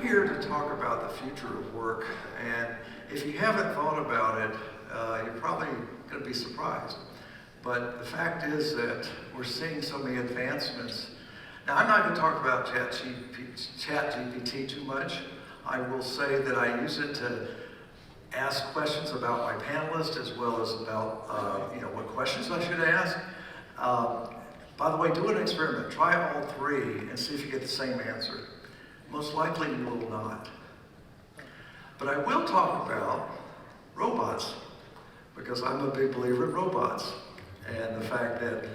here to talk about the future of work, and if you haven't thought about it, you're probably going to be surprised. But the fact is that we're seeing so many advancements. Now, I'm not going to talk about ChatGPT too much. I will say that I use it to ask questions about my panelists as well as about what questions I should ask. By the way, do an experiment. Try all three and see if you get the same answer. Most likely you will not. But I will talk about robots, because I'm a big believer in robots. And the fact that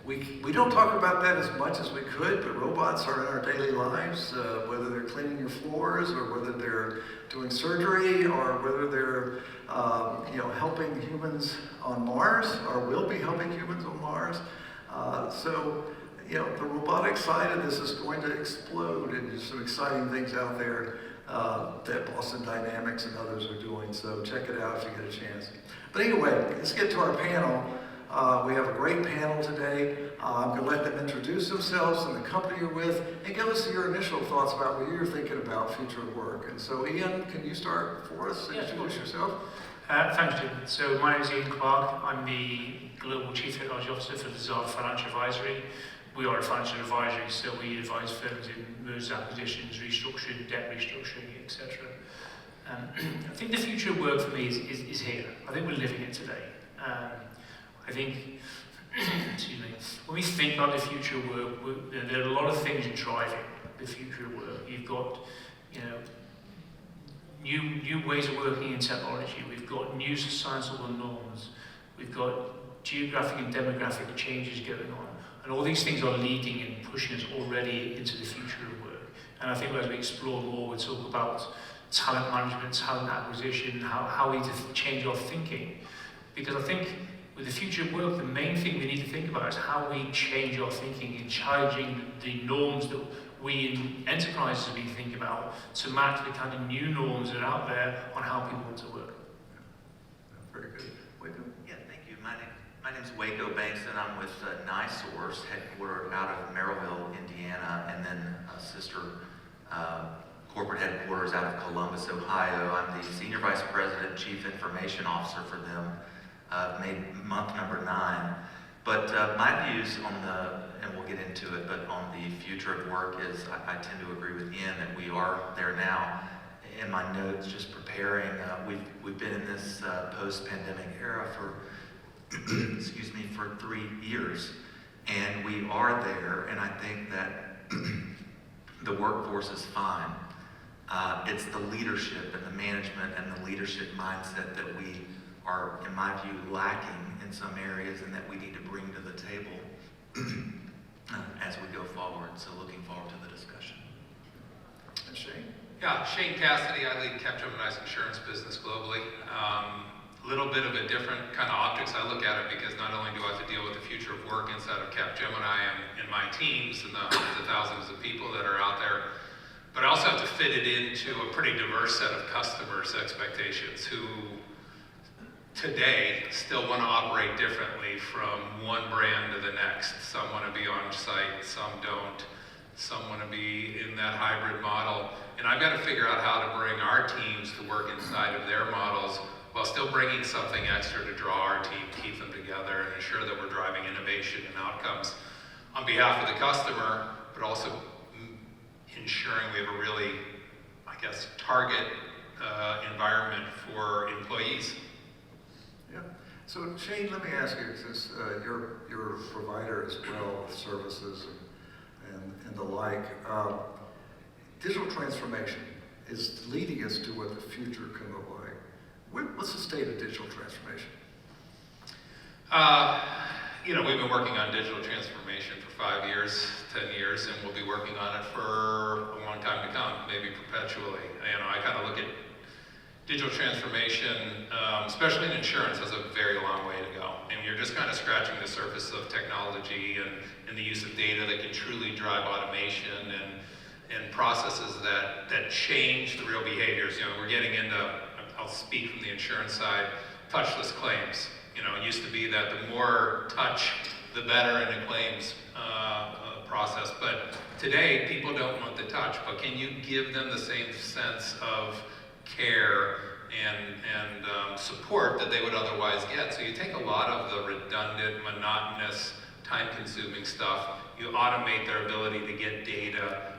we don't talk about that as much as we could, but robots are in our daily lives, whether they're cleaning your floors or whether they're doing surgery or whether they're helping humans on Mars or will be helping humans on Mars. So the robotic side of this is going to explode, and there's some exciting things out there that Boston Dynamics and others are doing. So check it out if you get a chance. But anyway, let's get to our panel. We have a great panel today. I'm going to let them introduce themselves and the company you're with, and give us your initial thoughts about what you're thinking about future of work. And so, Ian, can you start for us? Introduce yourself. Thanks, Jim. So my name is Ian Clark. I'm the Global Chief Technology Officer for Lazard Financial Advisory. We are a financial advisory, so we advise firms in mergers, acquisitions, restructuring, debt restructuring, etc. I think the future of work for me is here. I think we're living it today. I think, excuse me, when we think about the future of work, there are a lot of things driving the future of work. You've got, new ways of working in technology. We've got new societal norms. We've got geographic and demographic changes going on. And all these things are leading and pushing us already into the future of work. And I think as we explore more, we'll talk about talent management, talent acquisition, how we need to change our thinking. Because I think with the future of work, the main thing we need to think about is how we change our thinking and challenging the norms that we in enterprises have been thinking about to match the kind of new norms that are out there on how people want to work. Very good. Waco? Yeah, thank you. My name's Waco Bankston. I'm with Nisource, headquartered out of Merrillville, Indiana, and then a sister corporate headquarters out of Columbus, Ohio. I'm the Senior Vice President, Chief Information Officer for them. Made month number 9. But my views on and we'll get into it, but on the future of work is I tend to agree with Ian that we are there now. In my notes, just preparing, we've been in this post-pandemic era for, excuse me, for 3 years. And we are there, and I think that the workforce is fine. It's the leadership and the management and the leadership mindset that we are, in my view, lacking in some areas and that we need to bring to the table as we go forward. So looking forward to the discussion. And Shane? Yeah, Shane Cassidy. I lead Capgemini's insurance business globally. A little bit of a different kind of optics I look at it, because not only do I have to deal with the future of work inside of Capgemini and my teams and the hundreds of thousands of people that are out there, but I also have to fit it into a pretty diverse set of customers' expectations who today still want to operate differently from one brand to the next. Some want to be on site, some don't. Some want to be in that hybrid model. And I've got to figure out how to bring our teams to work inside of their models while still bringing something extra to draw our team, keep them together, and ensure that we're driving innovation and outcomes on behalf of the customer, but also ensuring we have a really, target environment for employees. Yeah. So Shane, let me ask you, since you're a provider as well of services and the like, digital transformation is leading us to what the future can look like. What's the state of digital transformation? We've been working on digital transformation for 5 years, 10 years, and we'll be working on it for a long time to come, maybe perpetually. I kind of look at digital transformation, especially in insurance, has a very long way to go. And you're just kind of scratching the surface of technology and the use of data that can truly drive automation and processes that change the real behaviors. We're getting into, I'll speak from the insurance side, touchless claims. It used to be that the more touch, the better in a claims process. But today, people don't want the touch, but can you give them the same sense of care and support that they would otherwise get? So you take a lot of the redundant, monotonous, time-consuming stuff, you automate their ability to get data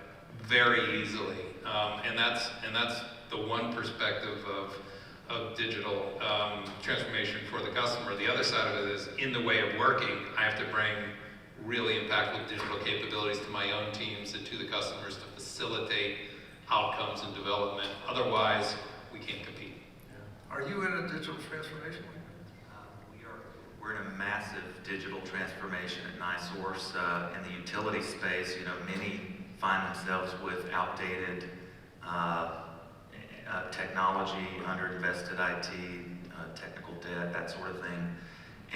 very easily, and that's the one perspective of digital transformation for the customer. The other side of it is, in the way of working, I have to bring really impactful digital capabilities to my own teams and to the customers to facilitate outcomes and development. Otherwise, we can't compete. Are you in a digital transformation? We're in a massive digital transformation at Nisource. In the utility space, many find themselves with outdated technology, underinvested IT, technical debt, that sort of thing.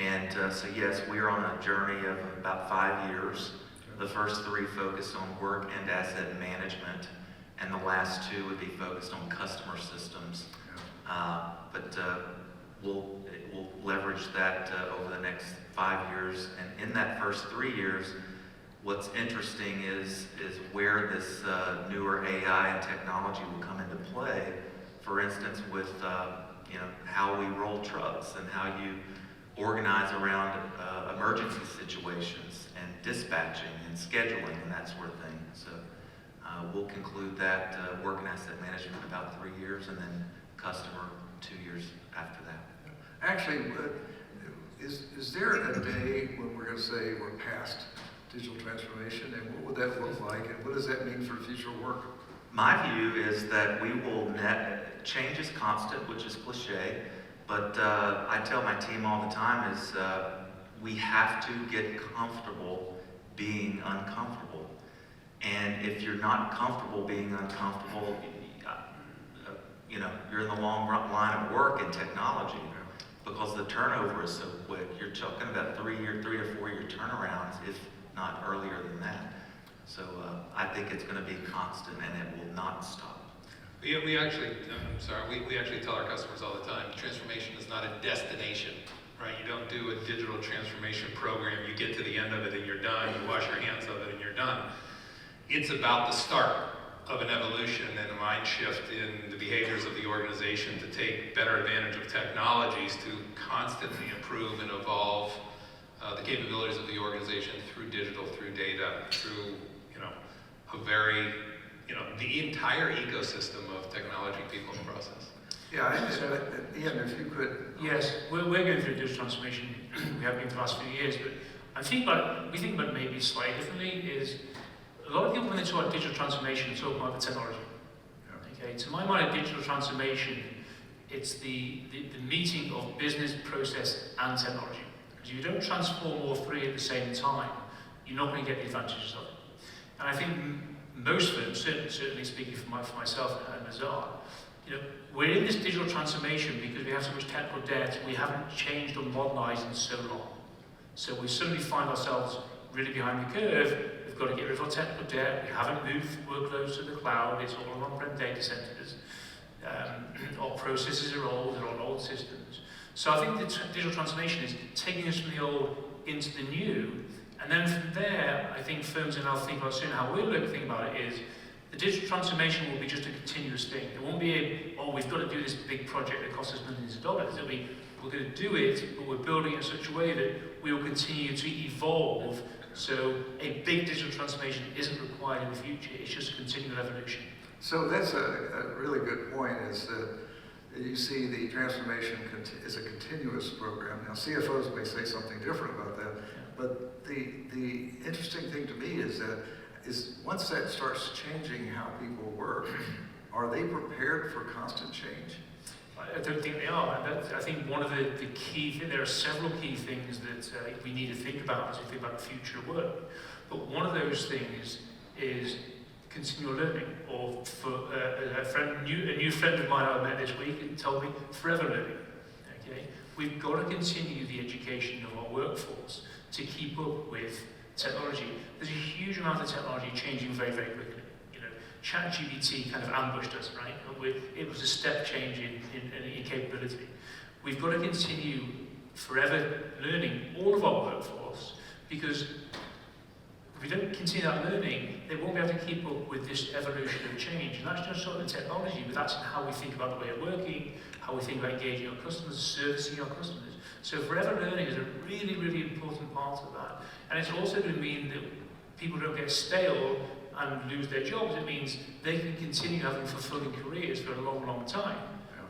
And so yes, we are on a journey of about 5 years. The first 3 focus on work and asset management, and the last 2 would be focused on customer systems. But we'll leverage that over the next 5 years. And in that first 3 years, what's interesting is where this newer AI and technology will come into play. For instance, with how we roll trucks and how you organize around emergency situations and dispatching and scheduling and that sort of thing. So we'll conclude that work and asset management in about 3 years, and then customer 2 years after that. Actually, is there a day when we're going to say we're past digital transformation, and what would that look like, and what does that mean for future work? My view is that we will change is constant, which is cliche, but I tell my team all the time is we have to get comfortable being uncomfortable. And if you're not comfortable being uncomfortable, you're in the long line of work in technology, because the turnover is so quick. You're talking about 3 to 4 year turnarounds, if not earlier than that. So I think it's going to be constant, and it will not stop. We actually tell our customers all the time, transformation is not a destination, right? You don't do a digital transformation program, you get to the end of it and you're done, you wash your hands of it and you're done. It's about the start of an evolution and a mind shift in the behaviors of the organization to take better advantage of technologies to constantly improve and evolve the capabilities of the organization through digital, through data, through the entire ecosystem of technology, people, and process. Yeah, Ian, if you could. Yes, we're going through digital transformation. We have been for the last few years, but we think about it maybe slightly differently. Is a lot of people, when they talk about digital transformation, talk about the technology. Okay, to my mind, a digital transformation, it's the meeting of business, process, and technology. Because if you don't transform all 3 at the same time, you're not going to get the advantages of it. And I think most firms, certainly speaking for myself and Lazard, we're in this digital transformation because we have so much technical debt, we haven't changed or modernized in so long. So we suddenly find ourselves really behind the curve. We've got to get rid of our technical debt, we haven't moved workloads to the cloud, it's all on-prem data centers. Our processes are old, they're on old systems. So I think the digital transformation is taking us from the old into the new. And then from there, I think firms are now thinking about soon how we're looking about it is the digital transformation will be just a continuous thing. It won't be we've got to do this big project that costs us millions of dollars. It'll be, we're going to do it, but we're building it in such a way that we will continue to evolve. So a big digital transformation isn't required in the future. It's just a continual evolution. So that's a really good point, is that you see the transformation is a continuous program. Now, CFOs may say something different about that, but the interesting thing to me is that once that starts changing how people work, are they prepared for constant change? I don't think they are. And I think one of the key things, there are several key things that we need to think about as we think about the future of work. But one of those things is continual learning, or for a new friend of mine I met this week and told me forever learning. Okay, we've got to continue the education of our workforce to keep up with technology. There's a huge amount of technology changing very, very quickly. ChatGPT kind of ambushed us, right? It was a step change in capability. We've got to continue forever learning all of our workforce, because If we don't continue that learning, they won't be able to keep up with this evolution of change. And that's just not in technology, but that's in how we think about the way of working, how we think about engaging our customers, servicing our customers. So forever learning is a really, really important part of that. And it's also going to mean that people don't get stale and lose their jobs. It means they can continue having fulfilling careers for a long, long time,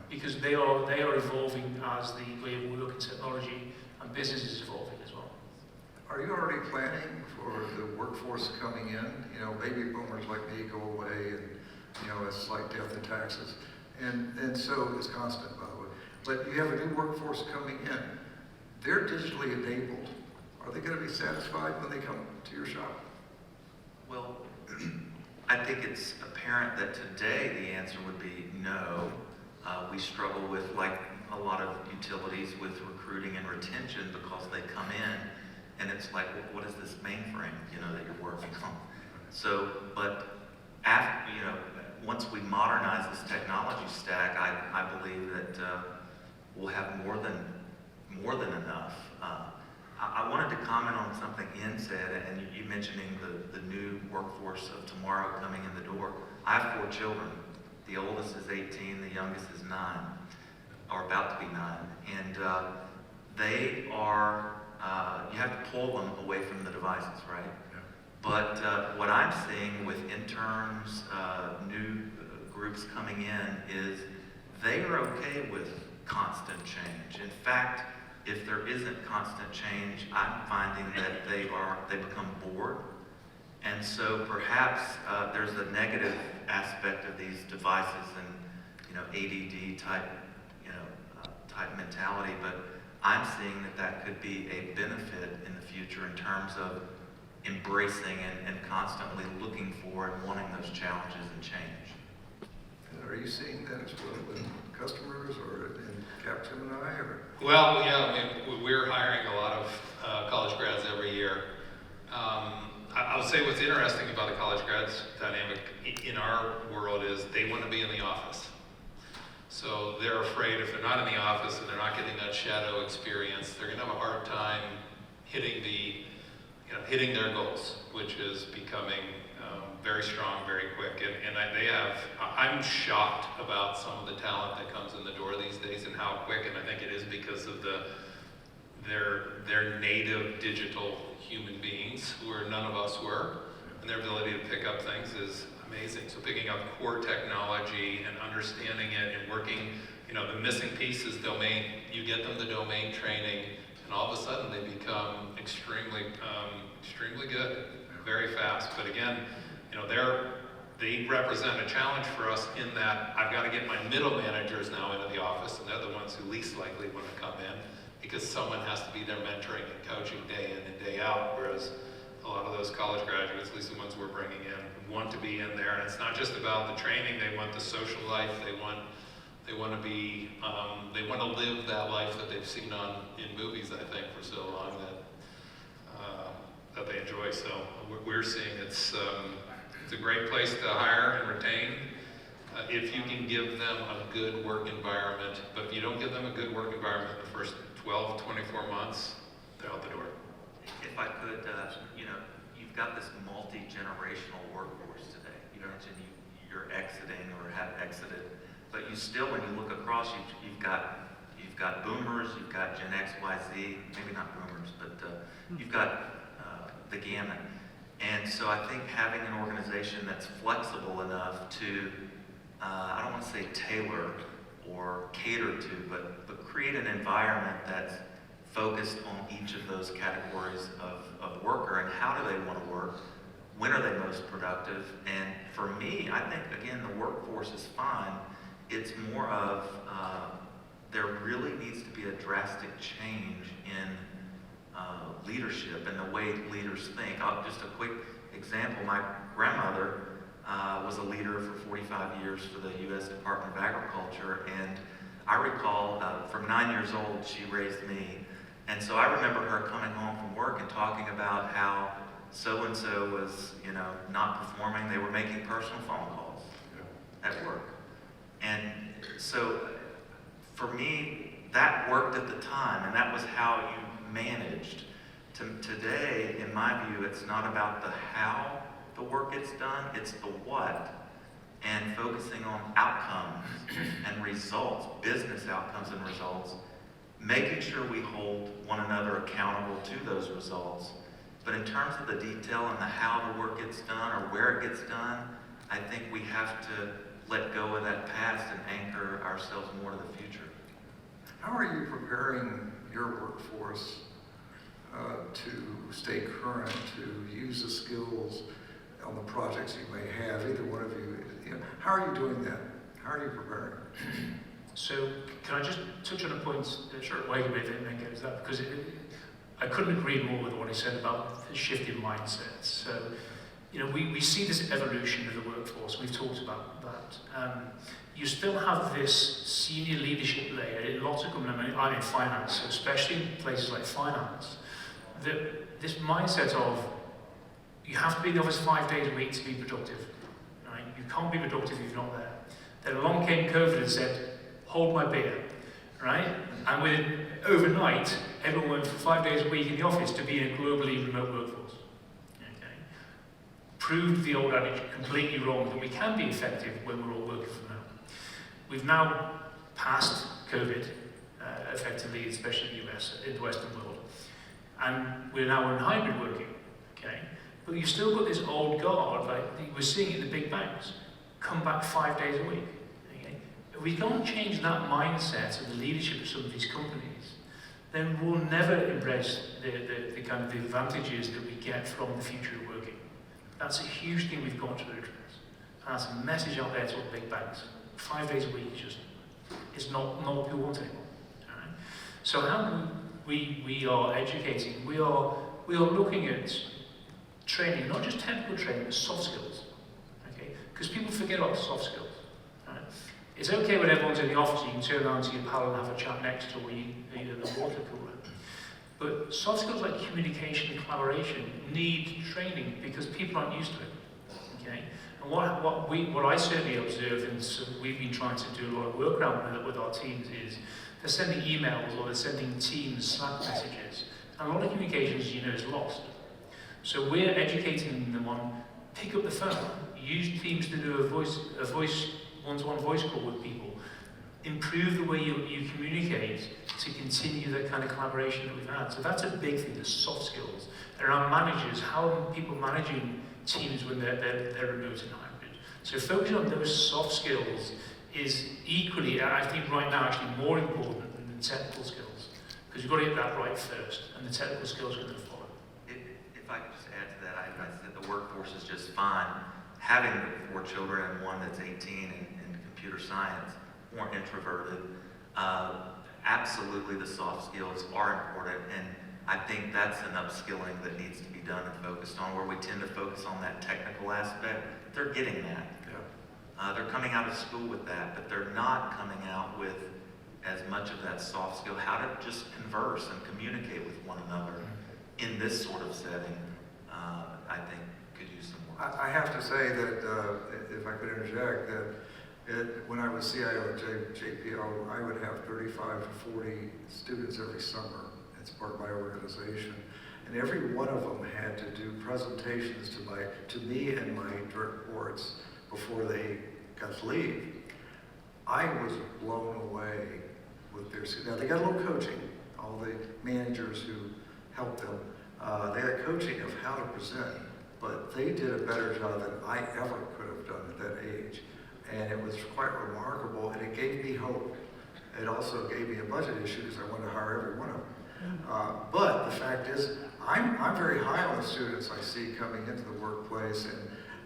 because they are evolving as the way of work and technology and business is evolving as well. Are you already planning for the workforce coming in? You know, baby boomers like me go away, and you know, it's like death and taxes, and so it's constant, by the way. But you have a new workforce coming in. They're digitally enabled. Are they going to be satisfied when they come to your shop? Well, I think it's apparent that today the answer would be no. We struggle with, like a lot of utilities, with recruiting and retention because they come in and it's like, well, what is this mainframe, you know, that you're working on? So, but after, you know, once we modernize this technology stack, I believe that we'll have more than enough. I wanted to comment on something Ian said, and you mentioning the new workforce of tomorrow coming in the door. I have 4 children. The oldest is 18, the youngest is 9, or about to be 9. And they are, you have to pull them away from the devices, right? Yeah. But what I'm seeing with interns, new groups coming in, is they are okay with constant change. In fact, if there isn't constant change, I'm finding that they become bored. And so perhaps there's a negative aspect of these devices and, you know, ADD type, type mentality, but I'm seeing that could be a benefit in the future in terms of embracing and constantly looking for and wanting those challenges and change. And are you seeing that as well with customers or in Capgemini? Or? Well, yeah, I mean, we're hiring a lot of college grads every year. I would say what's interesting about the college grads dynamic in our world is they want to be in the office. So they're afraid if they're not in the office and they're not getting that shadow experience, they're going to have a hard time hitting their goals, which is becoming very strong, very quick. And I'm shocked about some of the talent that comes in the door these days and how quick, and I think it is because of their native digital human beings, who none of us were, and their ability to pick up things is amazing. So picking up core technology and understanding it and working, the missing piece is domain. You get them the domain training, and all of a sudden they become extremely good, very fast. But again, they represent a challenge for us in that I've got to get my middle managers now into the office, and they're the ones who least likely want to come in, because someone has to be there mentoring and coaching day in and day out, whereas a lot of those college graduates, at least the ones we're bringing in, want to be in there. And it's not just about the training, they want the social life, they want to live that life that they've seen in movies, I think, for so long that they enjoy. So we're seeing it's a great place to hire and retain if you can give them a good work environment. But if you don't give them a good work environment in the first 12, 24 months, they're out the door. If I could, you've got this multi-generational workforce today. You mentioned you're exiting or have exited, but you still, when you look across, you've got boomers, you've got Gen X, Y, Z, maybe not boomers, but you've got the gamut. And so I think having an organization that's flexible enough to, I don't want to say tailor or cater to, but create an environment that's focused on each of those categories of worker and how do they want to work, when are they most productive. And for me, I think, again, the workforce is fine. It's more of there really needs to be a drastic change in leadership and the way leaders think. Just a quick example, my grandmother was a leader for 45 years for the U.S. Department of Agriculture, and I recall from 9 years old she raised me, and so I remember her coming home from work and talking about how so-and-so was not performing. They were making personal phone calls at work. And so for me, that worked at the time, and that was how you managed. Today, in my view, it's not about the how the work gets done, it's the what. And focusing on outcomes and results, business outcomes and results, making sure we hold one another accountable to those results. But in terms of the detail and the how the work gets done or where it gets done, I think we have to let go of that past and anchor ourselves more to the future. How are you preparing your workforce to stay current, to use the skills on the projects you may have? Either one of you, how are you doing that? How are you preparing? So can I just touch on a point that Waco made and then get to that? Because I couldn't agree more with what he said about the shift in mindset. So, we see this evolution of the workforce. We've talked about that. You still have this senior leadership layer in lots of companies, I'm in finance, so especially in places like finance, this mindset of you have to be in the office 5 days a week to be productive. Right? You can't be productive if you're not there. Then along came COVID and said, hold my beer, right? And overnight, everyone went for 5 days a week in the office to be in a globally remote workforce. Okay? Proved the old adage completely wrong that we can be effective when we're all working from home. We've now passed COVID, effectively, especially in the US, in the Western world, and we're now in hybrid working, okay? But you've still got this old guard, like we're seeing it in the big banks, come back 5 days a week. Okay? If we don't change that mindset of the leadership of some of these companies, then we'll never embrace the kind of the advantages that we get from the future of working. That's a huge thing we've got to address. And that's a message out there to all the big banks. 5 days a week is not what people want anymore. All right? So how do we are educating, we are looking at training, not just technical training, but soft skills. Okay? Because people forget about soft skills. Right? It's okay when everyone's in the office, you can turn around to your pal and have a chat next to you at the water cooler. But soft skills like communication and collaboration need training because people aren't used to it. Okay? And what I certainly observe, and so we've been trying to do a lot of work around with our teams, is they're sending emails or they're sending Teams Slack messages. And a lot of communications, is lost. So we're educating them on pick up the phone, use Teams to do a one-to-one voice call with people, improve the way you communicate to continue that kind of collaboration that we've had. So that's a big thing, the soft skills. And around managers, how are people managing teams when they're remote and hybrid? So focusing on those soft skills is equally, I think right now, actually more important than the technical skills. Because you've got to get that right first, and the technical skills are going to follow. If I could just add to that, I said the workforce is just fine. Having 4 children and one that's 18 in computer science, more introverted, absolutely the soft skills are important, and I think that's an upskilling that needs to be done and focused on, where we tend to focus on that technical aspect. They're getting that. Yeah. They're coming out of school with that, but they're not coming out with as much of that soft skill, how to just converse and communicate with one another in this sort of setting. I think could use some more. I have to say that, if I could interject, that when I was CIO at JPL, I would have 35 to 40 students every summer. It's part of my organization. And every one of them had to do presentations to me and my direct reports before they got to leave. I was blown away with their skills. Now they got a little coaching, all the managers who helped them. They had coaching of how to present, but they did a better job than I ever could have done at that age. And it was quite remarkable, and it gave me hope. It also gave me a budget issue because I wanted to hire every one of them. But the fact is, I'm very high on the students I see coming into the workplace,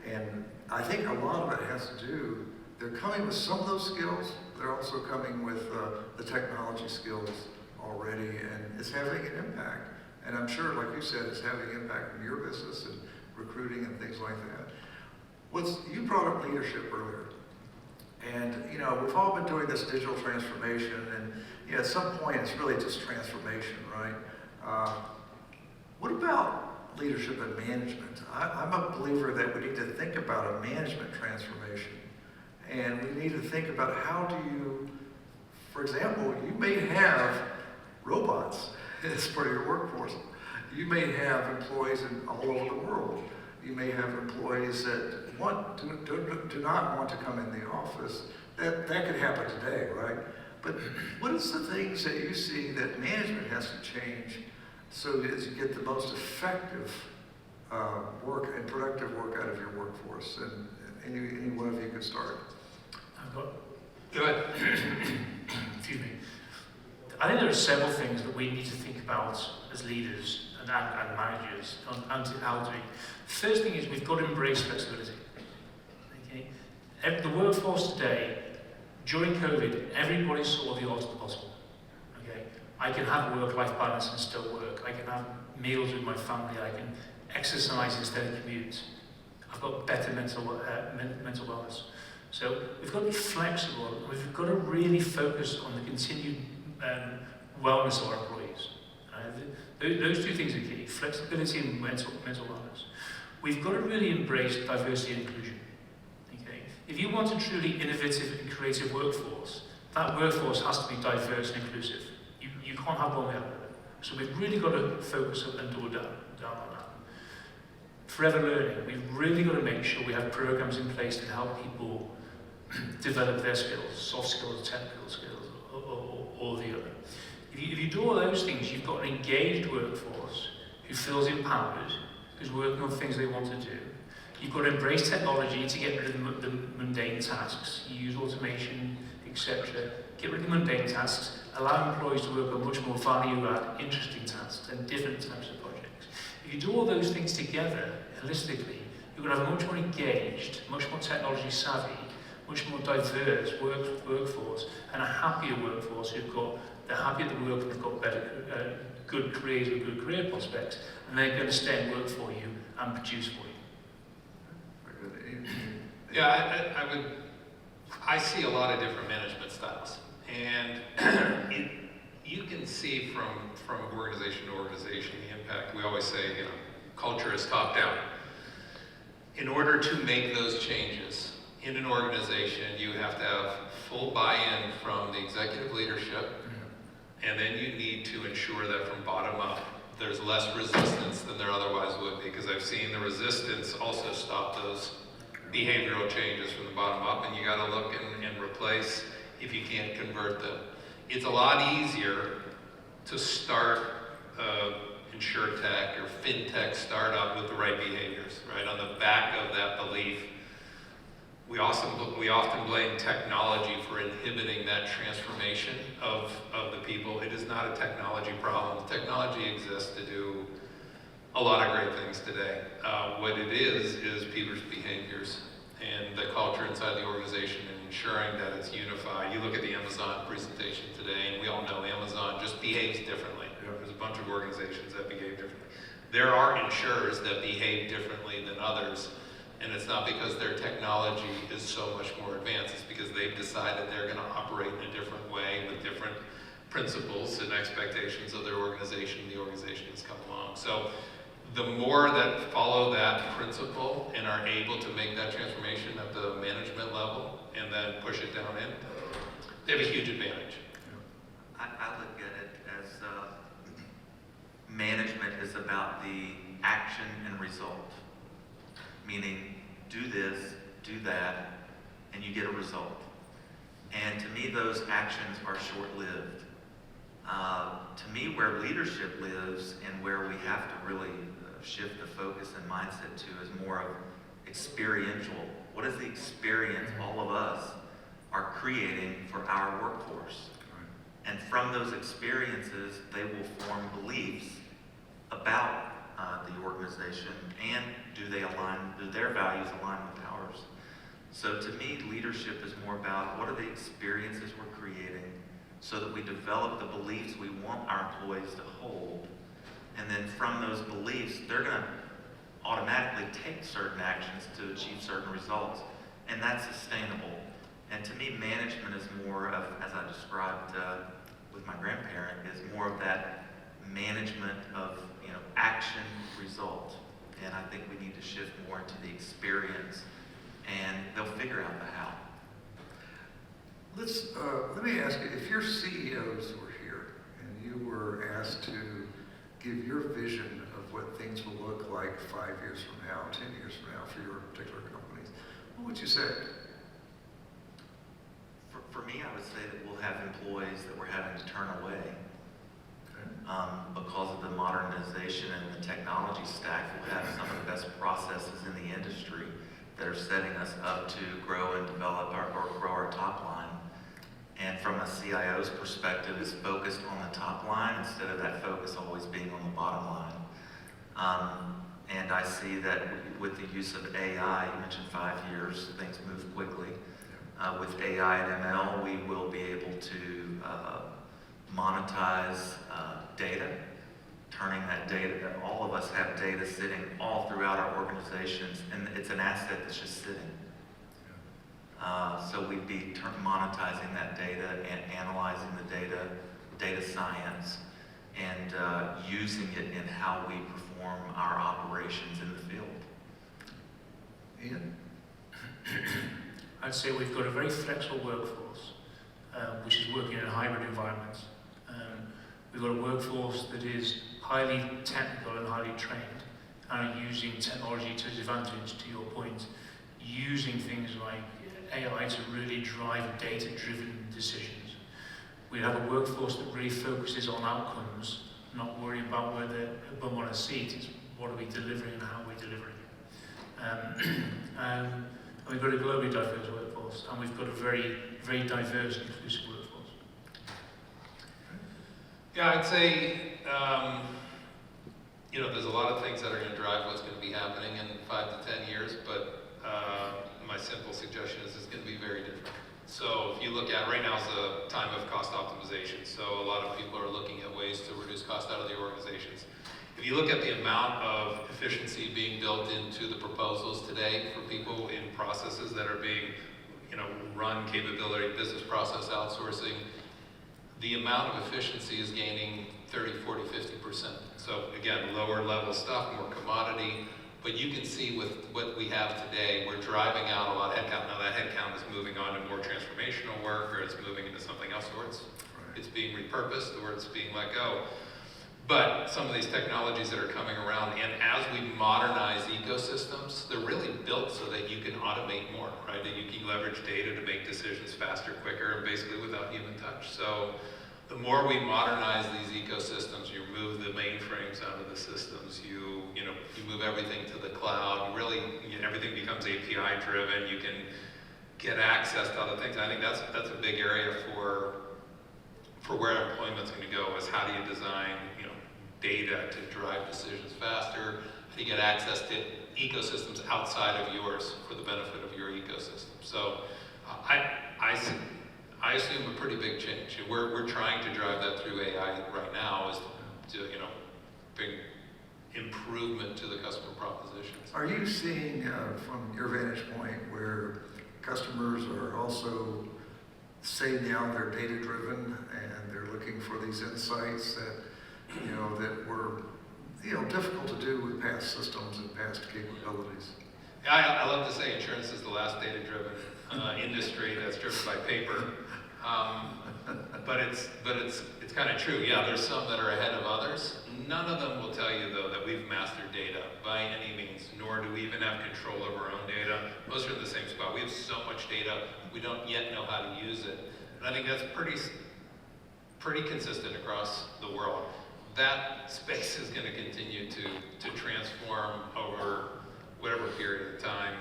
and I think a lot of it has to do, they're coming with some of those skills, they're also coming with the technology skills already, and it's having an impact. And I'm sure, like you said, it's having an impact on your business and recruiting and things like that. You brought up leadership earlier. And, we've all been doing this digital transformation, and at some point it's really just transformation, right? What about leadership and management? I'm a believer that we need to think about a management transformation. And we need to think about how do you, for example, you may have robots as part of your workforce. You may have employees all over the world. You may have employees that do not want to come in the office. That could happen today, right? But what is the things that you see that management has to change so as you get the most effective work and productive work out of your workforce? And any one of you can start. Go ahead. Excuse me. I think there are several things that we need to think about as leaders and managers on how to. First thing is we've got to embrace flexibility. Okay? The workforce today, during COVID, everybody saw the art of the possible. Okay? I can have work-life balance and still work. I can have meals with my family. I can exercise instead of commute. I've got better mental wellness. So we've got to be flexible. We've got to really focus on the continued wellness of our employees. Those two things are key: flexibility and mental wellness. We've got to really embrace diversity and inclusion. Okay? If you want a truly innovative and creative workforce, that workforce has to be diverse and inclusive. You can't have one without the other. So we've really got to focus and double down on that. Forever learning. We've really got to make sure we have programs in place to help people develop their skills, soft skills, technical skills, or the other. If you do all those things, you've got an engaged workforce who feels empowered, who's working on things they want to do. You've got to embrace technology to get rid of the mundane tasks. You use automation, etc. Get rid of the mundane tasks. Allow employees to work on much more value-add, interesting tasks and different types of projects. If you do all those things together, holistically, you're going to have a much more engaged, much more technology savvy, much more diverse workforce, and a happier workforce they're happy at the work and they've got better, good careers with good career prospects, and they're going to stay and work for you and produce for you. Yeah, I see a lot of different management styles, and you can see from organization to organization the impact. We always say, culture is top down. In order to make those changes in an organization, you have to have full buy-in from the executive leadership, and then you need to ensure that from bottom up, there's less resistance than there otherwise would be, because I've seen the resistance also stop those behavioral changes from the bottom up, and you got to look and replace if you can't convert them. It's a lot easier to start InsurTech or FinTech startup with the right behaviors, right? On the back of that belief, we often blame technology for inhibiting that transformation of the people. It is not a technology problem. Technology exists to do a lot of great things today. What it is people's behaviors and the culture inside the organization and ensuring that it's unified. You look at the Amazon presentation today, and we all know Amazon just behaves differently. There's a bunch of organizations that behave differently. There are insurers that behave differently than others, and it's not because their technology is so much more advanced. It's because they've decided they're going to operate in a different way with different principles and expectations of their organization. The organization has come along. So the more that follow that principle and are able to make that transformation at the management level and then push it down in, they have a huge advantage. I look at it as management is about the action and result. Meaning, do this, do that, and you get a result. And to me, those actions are short-lived. To me, where leadership lives and where we have to really shift the focus and mindset to is more of experiential. What is the experience all of us are creating for our workforce? And from those experiences, they will form beliefs about the organization, and do their values align with ours? So to me, leadership is more about what are the experiences we're creating so that we develop the beliefs we want our employees to hold, and then from those beliefs, they're going to automatically take certain actions to achieve certain results, and that's sustainable. And to me, management is more of, as I described with my grandparent, is more of that management of action result. And I think we need to shift more into the experience, and they'll figure out the how. Let me ask you, if your CEOs were here and you were were asked to give your vision of what things will look like 5 years from now, 10 years from now for your particular companies, what would you say? For me, I would say that we'll have employees that we're having to turn away because of the modernization and the technology stack. We'll have some of the best processes in the industry that are setting us up to grow and develop grow our top line. And from a CIO's perspective, it's focused on the top line instead of that focus always being on the bottom line. And I see that with the use of AI, you mentioned 5 years, things move quickly. With AI and ML, we will be able to monetize data, turning that data. All of us have data sitting all throughout our organizations, and it's an asset that's just sitting. So we'd be monetizing that data and analyzing the data science, and using it in how we perform our operations in the field. Ian? I'd say we've got a very flexible workforce, which is working in a hybrid environment. We've got a workforce that is highly technical and highly trained, and using technology to its advantage, to your point, using things like AI to really drive data-driven decisions. We have a workforce that really focuses on outcomes, not worrying about whether a bum on a seat. It's what are we delivering and how are we delivering it. And we've got a globally diverse workforce, and we've got a very, very diverse and inclusive workforce. Yeah, I'd say, there's a lot of things that are going to drive what's going to be happening in 5 to 10 years, but my simple suggestion is it's going to be very different. So if you look at, right now is a time of cost optimization, so a lot of people are looking at ways to reduce cost out of the organizations. If you look at the amount of efficiency being built into the proposals today for people in processes that are being, run capability, business process outsourcing, the amount of efficiency is gaining 30, 40, 50%. So again, lower level stuff, more commodity, but you can see with what we have today, we're driving out a lot of headcount. Now that headcount is moving on to more transformational work, or it's moving into something else, or it's being repurposed, or it's being let go. But some of these technologies that are coming around, and as we modernize ecosystems, they're really built so that you can automate more, right? That you can leverage data to make decisions faster, quicker, and basically without human touch. So the more we modernize these ecosystems, you move the mainframes out of the systems, you move everything to the cloud, everything becomes API driven, you can get access to other things. I think that's a big area for where employment's going to go, is how do you design data to drive decisions faster, how do you get access to ecosystems outside of yours for the benefit of your ecosystem. So I assume a pretty big change. We're trying to drive that through AI right now, is to bring improvement to the customer propositions. Are you seeing, from your vantage point, where customers are also say now they're data-driven and they're looking for these insights that that were difficult to do with past systems and past capabilities? Yeah, I love to say insurance is the last data-driven industry that's driven by paper. But it's kind of true. Yeah, there's some that are ahead of others. None of them will tell you, though, that we've mastered data by any means, nor do we even have control over our own data. Most are in the same spot. We have so much data, we don't yet know how to use it. And I think that's pretty consistent across the world. That space is going to continue to transform over whatever period of time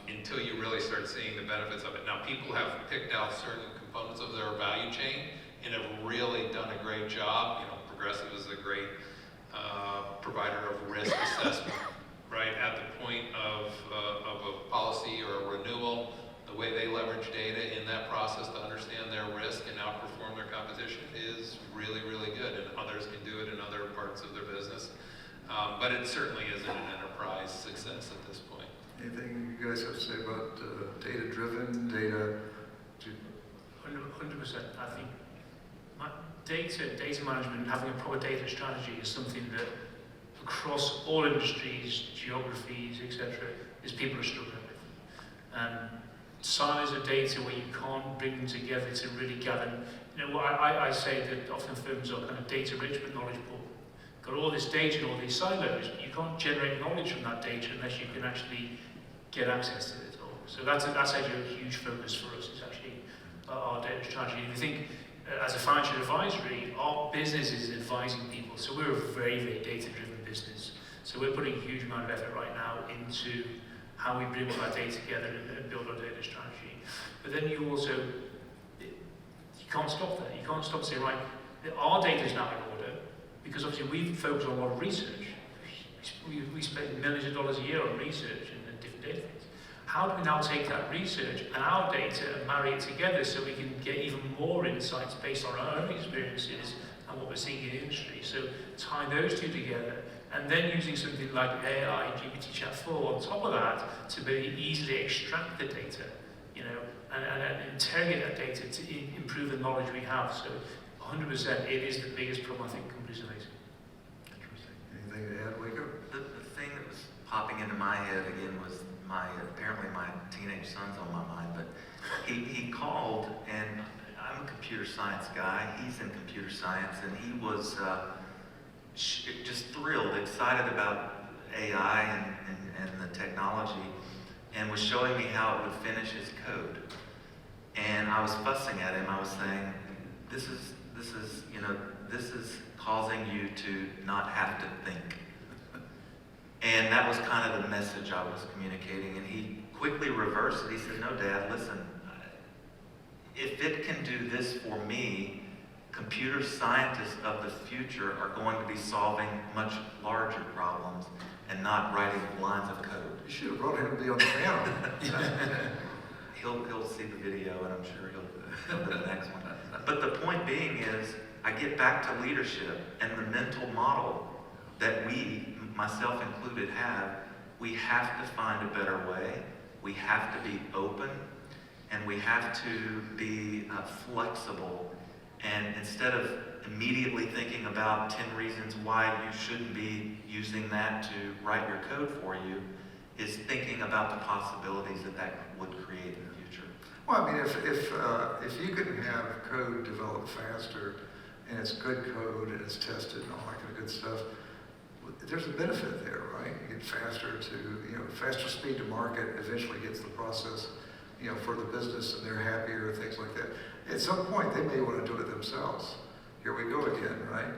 until you really start seeing the benefits of it. Now, people have picked out certain components of their value chain and have really done a great job. Progressive is a great provider of risk assessment, right? At the point of a policy or a renewal, the way they leverage data in that process to understand their risk and outperform their competition is really, really good, and others can do it in other parts of their business. But it certainly isn't an enterprise success at this point. Anything you guys have to say about data-driven, data? 100%. I think data management, having a proper data strategy is something that across all industries, geographies, etc., is people are struggling with. Size of data where you can't bring them together to really gather You know, I say that often firms are kind of data rich but knowledge poor. Got all this data and all these silos, you can't generate knowledge from that data unless you can actually get access to it all. So that's actually a huge focus for us, is actually our data strategy. If you think, as a financial advisory, our business is advising people, so we're a very, very data-driven business. So we're putting a huge amount of effort right now into how we bring all our data together and build our data strategy. But then you also, you can't stop there. You can't stop saying, right, our data is now in order, because obviously we focus on a lot of research. We spend millions of dollars a year on research and different data things. How do we now take that research and our data and marry it together so we can get even more insights based on our own experiences and what we're seeing in the industry? So tying those two together, and then using something like AI, GPT Chat 4 on top of that to very easily extract the data, you know, and interrogate that data to improve the knowledge we have. So 100%, it is the biggest problem I think companies are facing. Interesting. Anything to add, Waco? The thing that was popping into my head again was apparently my teenage son's on my mind, but he called, and I'm a computer science guy, he's in computer science, and he was just thrilled, excited about AI and the technology, and was showing me how it would finish his code. And I was fussing at him. I was saying, this is causing you to not have to think. And that was kind of the message I was communicating. And he quickly reversed it. He said, no, Dad, listen, if it can do this for me, computer scientists of the future are going to be solving much larger problems and not writing lines of code. You should have brought him to be on the panel. He'll see the video, and I'm sure he'll do the next one. But the point being is, I get back to leadership and the mental model that we, myself included, have. We have to find a better way. We have to be open, and we have to be flexible. And instead of immediately thinking about 10 reasons why you shouldn't be using that to write your code for you, is thinking about the possibilities that would create in the future. Well, I mean, if you can have code develop faster, and it's good code, and it's tested, and all that kind of good stuff, there's a benefit there, right? You get faster speed to market eventually gets the process, for the business, and they're happier, things like that. At some point, they may want to do it themselves. Here we go again, right?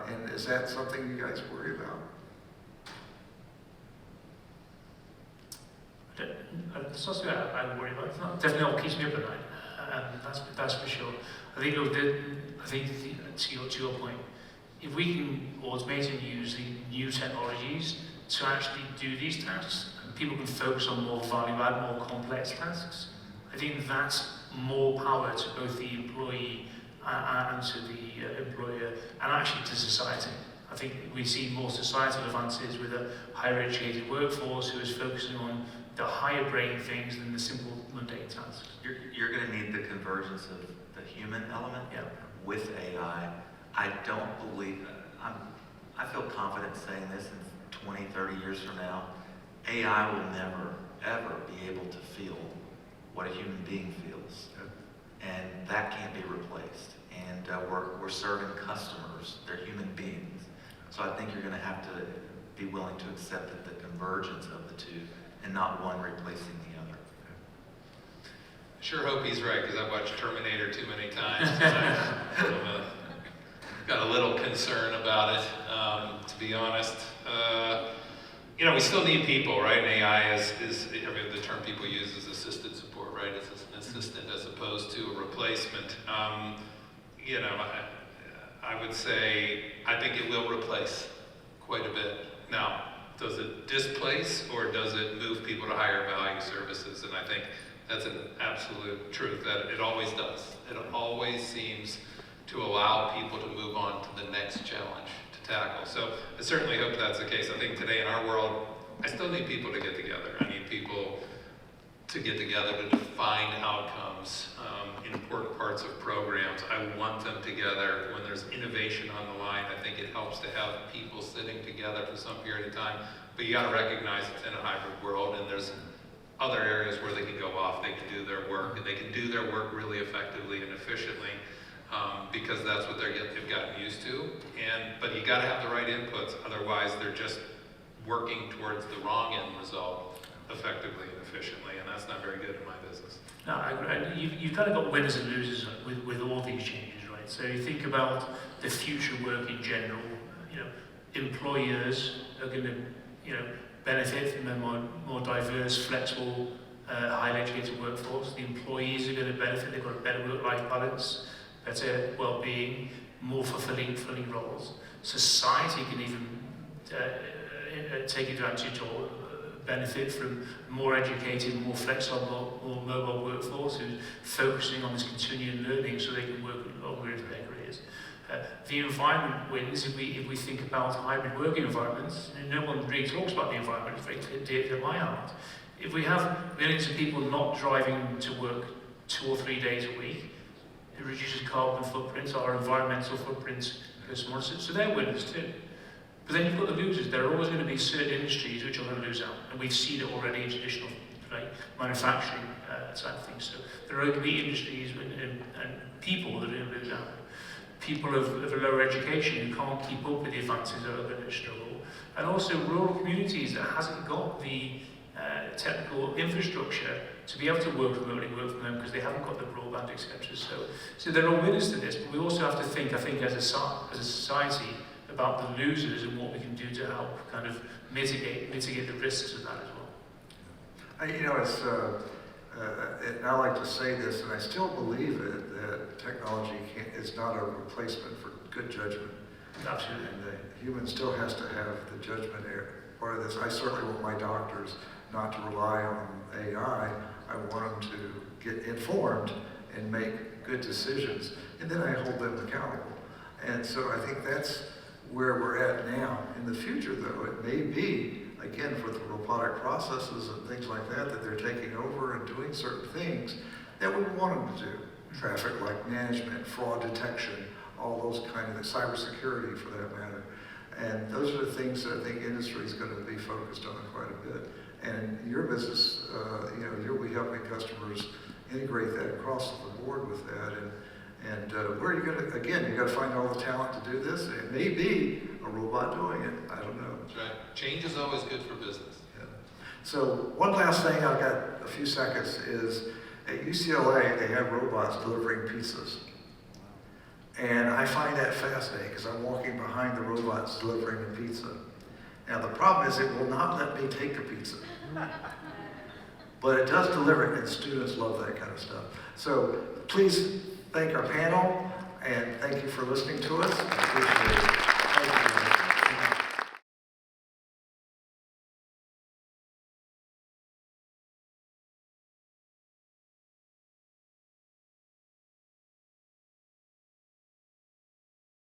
And is that something you guys worry about? It's not something I worry about. It's not definitely what keeps me up at night. That's for sure. I think to your point, if we can automate and use the new technologies to actually do these tasks, and people can focus on more value-add, more complex tasks, I think that's more power to both the employee and to the employer, and actually to society. I think we see more societal advances with a higher educated workforce who is focusing on the higher brain things than the simple mundane tasks. You're going to need the convergence of the human element with AI. I don't believe, I feel confident saying this in 20, 30 years from now, AI will never, ever be able to feel what a human being feels. And that can't be replaced. And we're serving customers, they're human beings. So I think you're going to have to be willing to accept that the convergence of the two and not one replacing the other. Sure hope he's right, because I've watched Terminator too many times. I've got a little concern about it, to be honest. We still need people, right? And AI is the term people use is assisted support, right? It's an assistant as opposed to a replacement. I would say, I think it will replace quite a bit. Now, does it displace or does it move people to higher value services? And I think that's an absolute truth, that it always does. It always seems to allow people to move on to the next challenge to tackle. So I certainly hope that's the case. I think today in our world, I still need people to get together. I need people to get together to define outcomes in important parts of programs. I want them together. When there's innovation on the line, I think it helps to have people sitting together for some period of time. But you got to recognize it's in a hybrid world, and there's other areas where they can go off, they can do their work, and they can do their work really effectively and efficiently. because that's what they've gotten used to. But you got to have the right inputs, otherwise they're just working towards the wrong end result effectively and efficiently, and that's not very good in my business. No, I agree. You've kind of got winners and losers with all these changes, right? So you think about the future work in general. You know, employers are going to, benefit from a more diverse, flexible, highly educated workforce. The employees are going to benefit. They've got a better work-life balance, better well-being, more fulfilling roles. Society can even take advantage or benefit from more educated, more flexible, more mobile workforce who's focusing on this continuing learning so they can work longer into their careers. The environment wins if we think about hybrid working environments. And no one really talks about the environment, it's very dear to my heart. If we have millions of people not driving to work 2 or 3 days a week, it reduces carbon footprints, our environmental footprints go smaller, so they're winners too. But then you've got the losers. There are always going to be certain industries which are going to lose out, and we've seen it already in traditional manufacturing side of things. So there are going to be industries and people that are going to lose out. People of a lower education who can't keep up with the advances are going to struggle, and also rural communities that hasn't got the technical infrastructure to be able to work remotely, work from home because they haven't got the broadband, etc. So there are winners to this, but we also have to think, I think, as a society, about the losers and what we can do to help kind of mitigate the risks of that as well. It's and I like to say this, and I still believe it, that technology is not a replacement for good judgment. Absolutely. And the human still has to have the judgment part of this. I certainly want my doctors not to rely on AI. I want them to get informed and make good decisions, and then I hold them accountable. And so I think that's where we're at now. In the future, though, it may be, again, for the robotic processes and things like that, that they're taking over and doing certain things that we want them to do. Traffic light management, fraud detection, all those kind of, cybersecurity for that matter. And those are the things that I think industry is going to be focused on quite a bit. And your business, you'll be helping customers integrate that across the board with that. And where are you going to, again, you got to find all the talent to do this. It may be a robot doing it. I don't know. That's right. Change is always good for business. Yeah. So one last thing, I've got a few seconds, is at UCLA, they have robots delivering pizzas. And I find that fascinating because I'm walking behind the robots delivering the pizza. Now the problem is it will not let me take the pizza. But it does deliver it, and students love that kind of stuff. So please thank our panel, and thank you for listening to us. I appreciate it. Thank you.